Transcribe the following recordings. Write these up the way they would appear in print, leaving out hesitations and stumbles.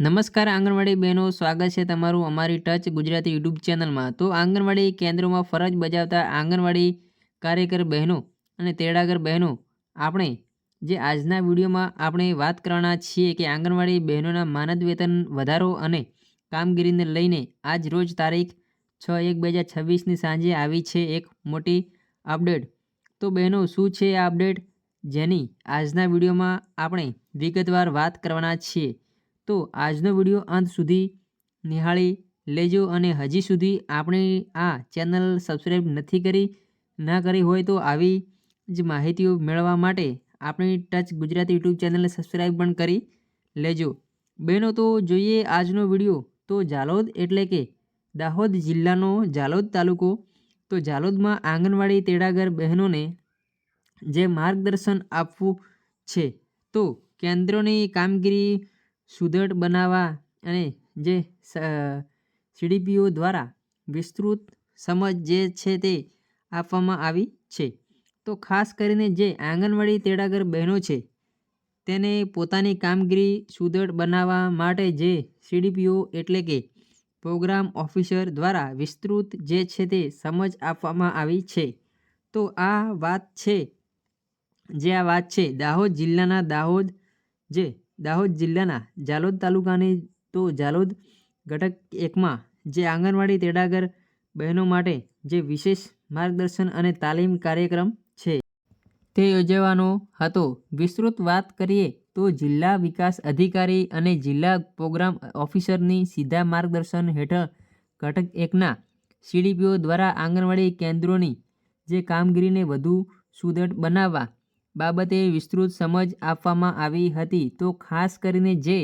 નમસ્કાર આંગણવાડી બહેનો, સ્વાગત છે તમારું અમારી ટચ ગુજરાતી યુટ્યુબ ચેનલમાં। તો આંગણવાડી કેન્દ્રોમાં ફરજ બજાવતા આંગણવાડી કાર્યકર બહેનો અને તેડાગર બહેનો, આપણે જે આજના વિડીયોમાં આપણે વાત કરવાના છીએ કે આંગણવાડી બહેનોના માનદ વેતન વધારો અને કામગીરીને લઈને આજ રોજ તારીખ 6/1/2026ની સાંજે આવી છે એક મોટી અપડેટ। તો બહેનો, શું છે આ અપડેટ, જેની આજના વિડીયોમાં આપણે વિગતવાર વાત કરવાના છીએ। તો આજનો વિડીયો અંત સુધી નિહાળી લેજો અને હજી સુધી આપણી આ ચેનલ સબસ્ક્રાઈબ નથી કરી હોય તો આવી જ માહિતીઓ મેળવવા માટે આપણી ટચ ગુજરાતી યુટ્યુબ ચેનલને સબસ્ક્રાઈબ પણ કરી લેજો। બહેનો, તો જોઈએ આજનો વિડીયો। તો ઝાલોદ એટલે કે દાહોદ જિલ્લાનો ઝાલોદ તાલુકો। તો ઝાલોદમાં આંગણવાડી તેડાગર બહેનોને જે માર્ગદર્શન આપવું છે, તો કેન્દ્રોની કામગીરી સુદૃઢ બનાવવા અને જે સીડીપીઓ દ્વારા વિસ્તૃત સમજ જે છે તે આપવામાં આવી છે। તો ખાસ કરીને જે આંગણવાડી તેડાગર બહેનો છે તેને પોતાની કામગીરી સુદૃઢ બનાવવા માટે જે સીડીપીઓ એટલે કે પ્રોગ્રામ ઓફિસર દ્વારા વિસ્તૃત જે છે તે સમજ આપવામાં આવી છે। તો આ વાત છે દાહોદ જિલ્લાના દાહોદ જિલ્લાના ઝાલોદ તાલુકાની। તો ઝાલોદ ઘટક 1માં જે આંગણવાડી તેડાગર બહેનો માટે જે વિશેષ માર્ગદર્શન અને તાલીમ કાર્યક્રમ છે તે યોજવાનો હતો। વિસ્તૃત વાત કરીએ તો જિલ્લા વિકાસ અધિકારી અને જિલ્લા પ્રોગ્રામ ઓફિસરની સીધા માર્ગદર્શન હેઠળ ઘટક 1ના સીડીપીઓ દ્વારા આંગણવાડી કેન્દ્રોની જે કામગીરીને વધુ સુદૃઢ બનાવવા બાબતે વિસ્તૃત સમજ આપવામાં આવી હતી। તો ખાસ કરીને જે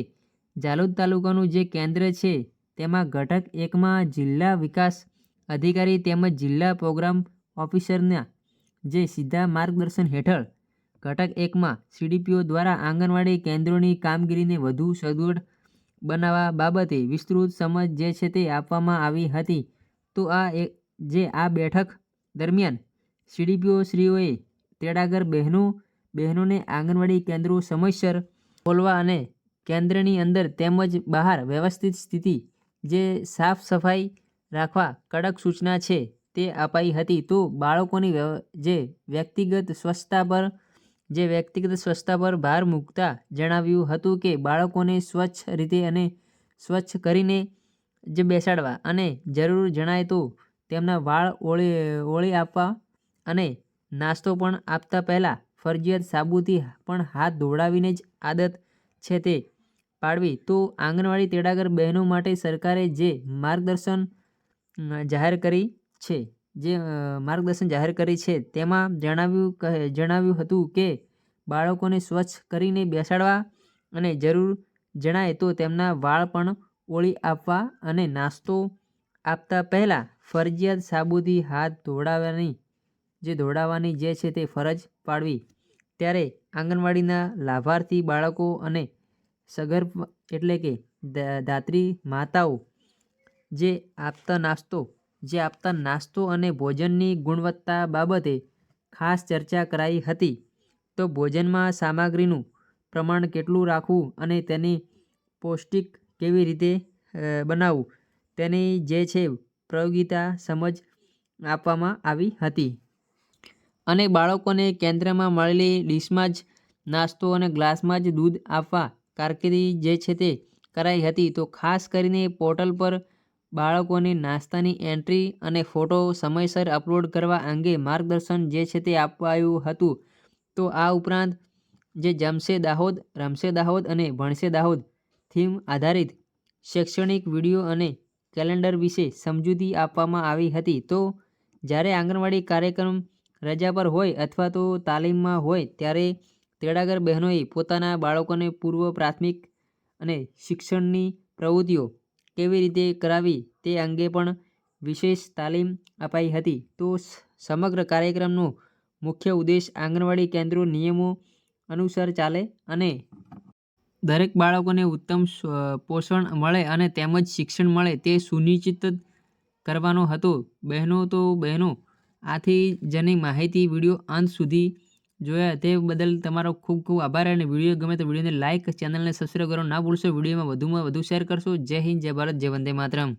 ઝાલોદ તાલુકાનું જે કેન્દ્ર છે તેમાં ઘટક 1માં જિલ્લા વિકાસ અધિકારી તેમજ જિલ્લા પ્રોગ્રામ ઓફિસરના જે સીધા માર્ગદર્શન હેઠળ ઘટક 1માં સીડીપીઓ દ્વારા આંગણવાડી કેન્દ્રોની કામગીરીને વધુ સુદૃઢ બનાવવા બાબતે વિસ્તૃત સમજ જે છે તે આપવામાં આવી હતી। તો આ બેઠક દરમિયાન સીડીપીઓ શ્રીઓએ તેડાગર બહેનોને આંગણવાડી કેન્દ્રો સમયસર ખોલવા અને કેન્દ્રની અંદર તેમજ બહાર વ્યવસ્થિત સ્થિતિ જે સાફ સફાઈ રાખવા કડક સૂચના છે તે અપાઈ હતી। તો બાળકોની જે વ્યક્તિગત સ્વચ્છતા પર ભાર મૂકતા જણાવ્યું હતું કે બાળકોને સ્વચ્છ રીતે અને સ્વચ્છ કરીને જ બેસાડવા અને જરૂર જણાય તો તેમના વાળ ઓળી આપવા અને નાસ્તો પણ આપતા પહેલા ફરજિયાત સાબુથી પણ હાથ ધોવડાવવાની જ આદત છે તે પાડવી। તો આંગણવાડી તેડાગર બહેનો માટે સરકારે જે માર્ગદર્શન જાહેર કરી છે તેમાં જણાવ્યું હતું કે બાળકોને સ્વચ્છ કરીને બેસાડવા અને જરૂર જણાય તો તેમના વાળ પણ ઓળી આપવા અને નાસ્તો આપતા પહેલા ફરજિયાત સાબુથી હાથ ધોવડાવવાની જે છે તે ફરજ પાડવી। ત્યારે આંગણવાડીના લાભાર્થી બાળકો અને સગર્ભ એટલે કે ધાત્રી માતાઓ જે આપતા નાસ્તો અને ભોજનની ગુણવત્તા બાબતે ખાસ ચર્ચા કરાઈ હતી। તો ભોજનમાં સામગ્રીનું પ્રમાણ કેટલું રાખવું અને તેની પૌષ્ટિક કેવી રીતે બનાવવું તેની જે છે પ્રાયોગિક સમજ આપવામાં આવી હતી। અને બાળકોને કેન્દ્રમાં મળેલી ડીશમાં જ નાસ્તો અને ગ્લાસમાં જ દૂધ આપવા કામગીરી જે છે તે કરાઈ હતી। તો ખાસ કરીને પોર્ટલ પર બાળકોને નાસ્તાની એન્ટ્રી અને ફોટો સમયસર અપલોડ કરવા અંગે માર્ગદર્શન જે છે તે અપાયું હતું। તો આ ઉપરાંત જે જમશે દાહોદ, રમશે દાહોદ અને ભણશે દાહોદ થીમ આધારિત શૈક્ષણિક વિડીયો અને કેલેન્ડર વિશે સમજૂતી આપવામાં આવી હતી। તો જ્યારે આંગણવાડી કાર્યકર રજા પર હોય અથવા તો તાલીમમાં હોય ત્યારે તેડાગર બહેનોએ પોતાના બાળકોને પૂર્વ પ્રાથમિક અને શિક્ષણની પ્રવૃત્તિઓ કેવી રીતે કરાવવી તે અંગે પણ વિશેષ તાલીમ અપાઈ હતી। તો સમગ્ર કાર્યક્રમનો મુખ્ય ઉદ્દેશ આંગણવાડી કેન્દ્રો નિયમો અનુસાર ચાલે અને દરેક બાળકોને ઉત્તમ પોષણ મળે અને તેમજ શિક્ષણ મળે તે સુનિશ્ચિત કરવાનો હતો। બહેનો, આથી જની માહિતી વિડીયો અંત સુધી જોયા તે બદલ તમારો ખૂબ ખૂબ આભાર અને વિડીયો ગમે તો વિડીયોને લાઇક ચેનલને સબસ્ક્રાઈબ કરવાનું ના ભૂલશો. વિડીયોમાં વધુમાં વધુ શેર કરશો. જય હિન્દ, જય ભારત, જય વંદે માતરમ.